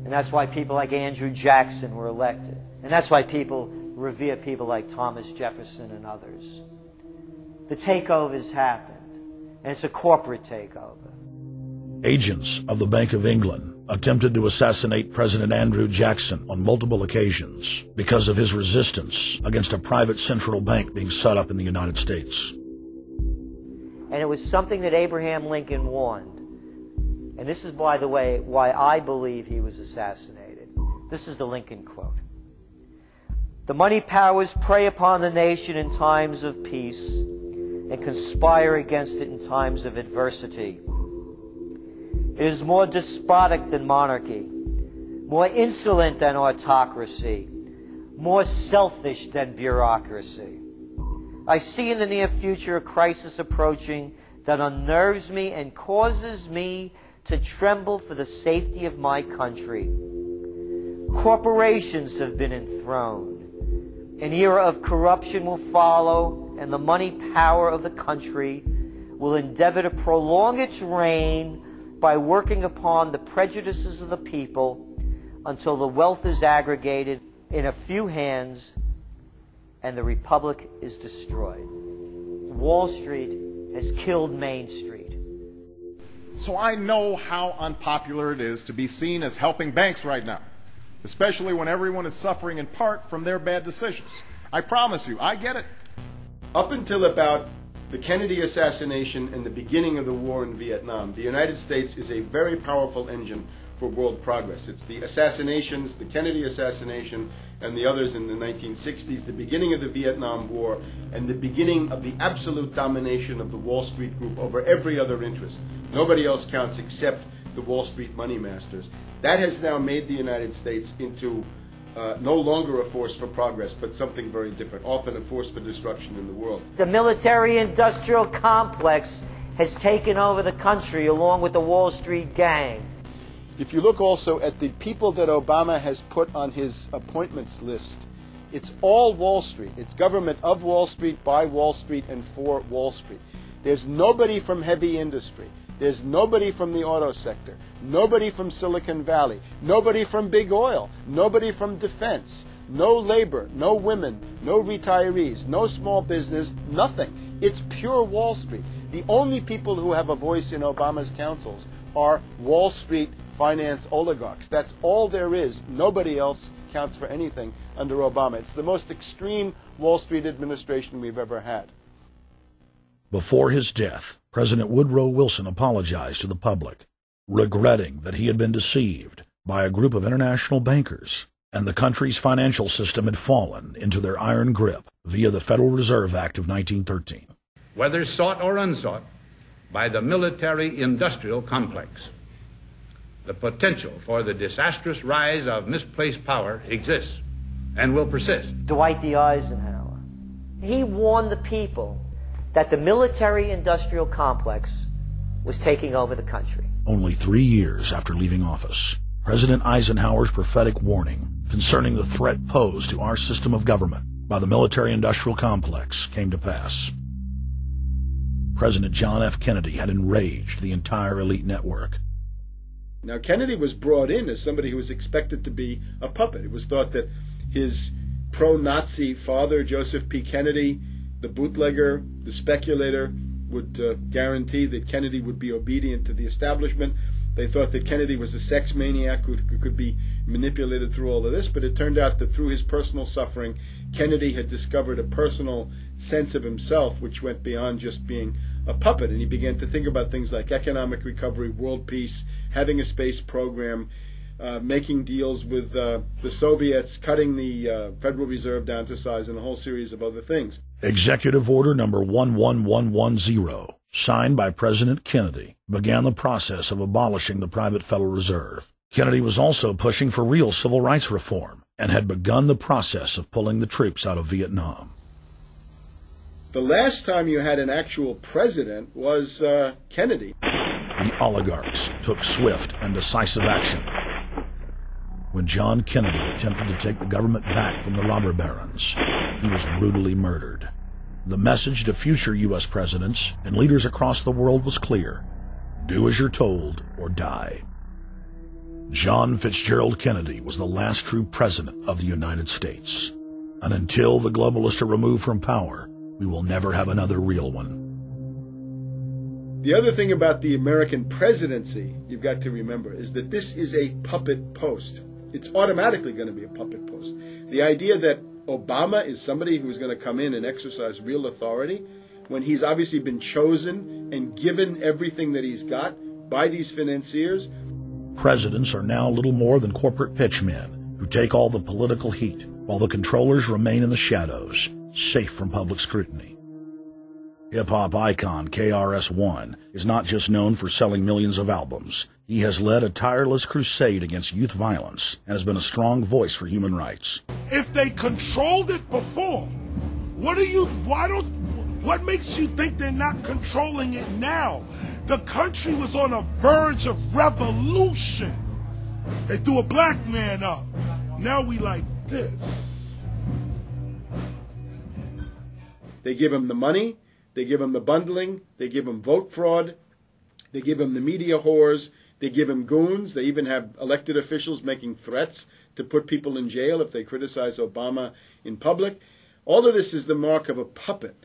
And that's why people like Andrew Jackson were elected. And that's why people revere people like Thomas Jefferson and others. The takeover's happened, and it's a corporate takeover. Agents of the Bank of England attempted to assassinate President Andrew Jackson on multiple occasions because of his resistance against a private central bank being set up in the United States. And it was something that Abraham Lincoln warned. And this is, by the way, why I believe he was assassinated. This is the Lincoln quote. The money powers prey upon the nation in times of peace and conspire against it in times of adversity. It is more despotic than monarchy, more insolent than autocracy, more selfish than bureaucracy. I see in the near future a crisis approaching that unnerves me and causes me to tremble for the safety of my country. Corporations have been enthroned. An era of corruption will follow, and the money power of the country will endeavor to prolong its reign by working upon the prejudices of the people until the wealth is aggregated in a few hands and the republic is destroyed. Wall Street has killed Main Street. So I know how unpopular it is to be seen as helping banks right now, especially when everyone is suffering in part from their bad decisions. I promise you, I get it. Up until about the Kennedy assassination and the beginning of the war in Vietnam, the United States is a very powerful engine for world progress. It's the assassinations, the Kennedy assassination, and the others in the 1960s, the beginning of the Vietnam War, and the beginning of the absolute domination of the Wall Street Group over every other interest. Nobody else counts except the Wall Street money masters. That has now made the United States into no longer a force for progress, but something very different, often a force for destruction in the world. The military-industrial complex has taken over the country along with the Wall Street gang. If you look also at the people that Obama has put on his appointments list, it's all Wall Street. It's government of Wall Street, by Wall Street, and for Wall Street. There's nobody from heavy industry. There's nobody from the auto sector, nobody from Silicon Valley, nobody from big oil, nobody from defense, no labor, no women, no retirees, no small business, nothing. It's pure Wall Street. The only people who have a voice in Obama's councils are Wall Street finance oligarchs. That's all there is. Nobody else counts for anything under Obama. It's the most extreme Wall Street administration we've ever had. Before his death, President Woodrow Wilson apologized to the public, regretting that he had been deceived by a group of international bankers, and the country's financial system had fallen into their iron grip via the Federal Reserve Act of 1913. Whether sought or unsought by the military-industrial complex, the potential for the disastrous rise of misplaced power exists and will persist. Dwight D. Eisenhower, he warned the people that the military-industrial complex was taking over the country. Only 3 years after leaving office, President Eisenhower's prophetic warning concerning the threat posed to our system of government by the military-industrial complex came to pass. President John F. Kennedy had enraged the entire elite network. Now, Kennedy was brought in as somebody who was expected to be a puppet. It was thought that his pro-Nazi father, Joseph P. Kennedy, the bootlegger, the speculator, would guarantee that Kennedy would be obedient to the establishment. They thought that Kennedy was a sex maniac who could be manipulated through all of this, but it turned out that through his personal suffering, Kennedy had discovered a personal sense of himself which went beyond just being a puppet, and he began to think about things like economic recovery, world peace, having a space program, making deals with the Soviets, cutting the Federal Reserve down to size, and a whole series of other things. Executive Order number 11110, signed by President Kennedy, began the process of abolishing the private Federal Reserve. Kennedy was also pushing for real civil rights reform and had begun the process of pulling the troops out of Vietnam. The last time you had an actual president was Kennedy. The oligarchs took swift and decisive action. When John Kennedy attempted to take the government back from the robber barons, he was brutally murdered. The message to future U.S. presidents and leaders across the world was clear: do as you're told or die. John Fitzgerald Kennedy was the last true president of the United States. And until the globalists are removed from power, we will never have another real one. The other thing about the American presidency you've got to remember is that this is a puppet post. It's automatically going to be a puppet post. The idea that Obama is somebody who's going to come in and exercise real authority when he's obviously been chosen and given everything that he's got by these financiers. Presidents are now little more than corporate pitchmen who take all the political heat, while the controllers remain in the shadows, safe from public scrutiny. Hip-hop icon KRS-One is not just known for selling millions of albums. He has led a tireless crusade against youth violence and has been a strong voice for human rights. If they controlled it before, what makes you think they're not controlling it now? The country was on a verge of revolution. They threw a black man up. Now we like this. They give him the money, they give him the bundling, they give him vote fraud, they give him the media whores, they give him goons, they even have elected officials making threats to put people in jail if they criticize Obama in public. All of this is the mark of a puppet.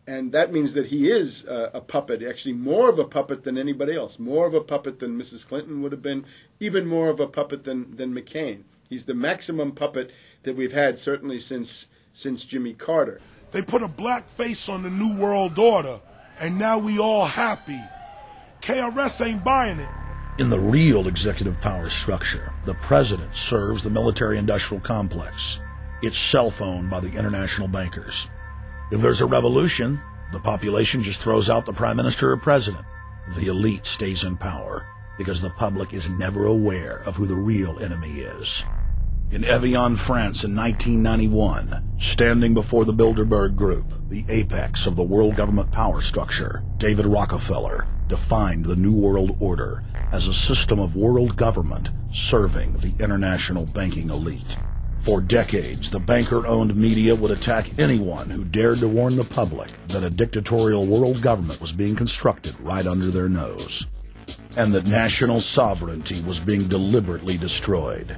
And that means that he is a puppet, actually more of a puppet than anybody else, more of a puppet than Mrs. Clinton would have been, even more of a puppet than McCain. He's the maximum puppet that we've had, certainly since Jimmy Carter. They put a black face on the New World Order, and now we all happy. KRS ain't buying it. In the real executive power structure, the president serves the military-industrial complex. It's self-owned by the international bankers. If there's a revolution, the population just throws out the prime minister or president. The elite stays in power because the public is never aware of who the real enemy is. In Evian, France in 1991, standing before the Bilderberg Group, the apex of the world government power structure, David Rockefeller defined the New World Order as a system of world government serving the international banking elite. For decades, the banker-owned media would attack anyone who dared to warn the public that a dictatorial world government was being constructed right under their nose, and that national sovereignty was being deliberately destroyed.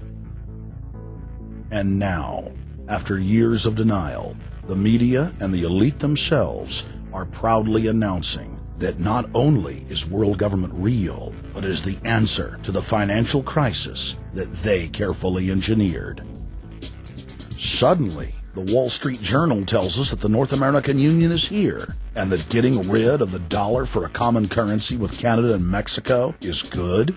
And now, after years of denial, the media and the elite themselves are proudly announcing that not only is world government real, but is the answer to the financial crisis that they carefully engineered. Suddenly, the Wall Street Journal tells us that the North American Union is here, and that getting rid of the dollar for a common currency with Canada and Mexico is good.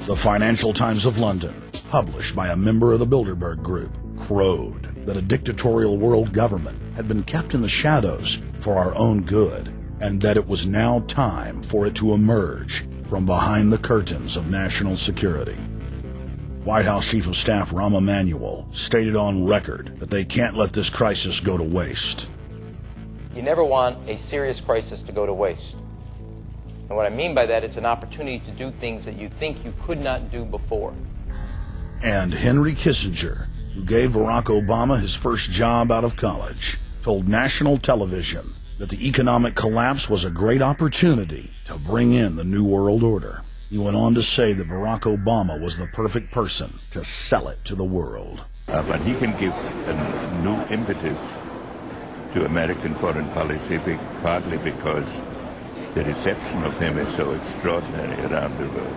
The Financial Times of London, published by a member of the Bilderberg Group, crowed that a dictatorial world government had been kept in the shadows for our own good, and that it was now time for it to emerge from behind the curtains of national security. White House Chief of Staff Rahm Emanuel stated on record that they can't let this crisis go to waste. You never want a serious crisis to go to waste. And what I mean by that, it's an opportunity to do things that you think you could not do before. And Henry Kissinger, who gave Barack Obama his first job out of college, told national television that the economic collapse was a great opportunity to bring in the New World Order. He went on to say that Barack Obama was the perfect person to sell it to the world. But he can give a new impetus to American foreign policy, partly because the reception of him is so extraordinary around the world.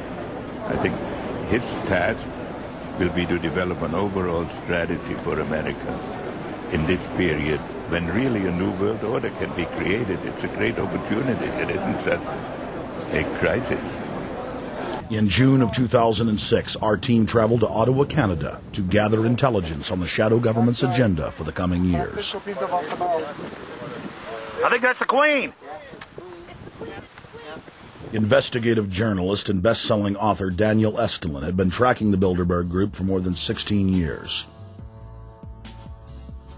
I think his task will be to develop an overall strategy for America in this period when really a new world order can be created. It's a great opportunity. It isn't such a crisis. In June of 2006, our team traveled to Ottawa, Canada, to gather intelligence on the shadow government's agenda for the coming years. I think that's the Queen. Investigative journalist and best-selling author Daniel Estulin had been tracking the Bilderberg Group for more than 16 years.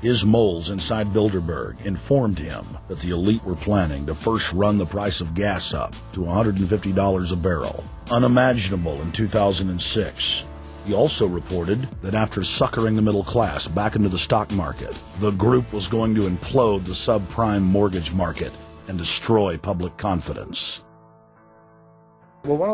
His moles inside Bilderberg informed him that the elite were planning to first run the price of gas up to $150 a barrel, unimaginable in 2006. He also reported that after suckering the middle class back into the stock market, the group was going to implode the subprime mortgage market and destroy public confidence. Well, one of the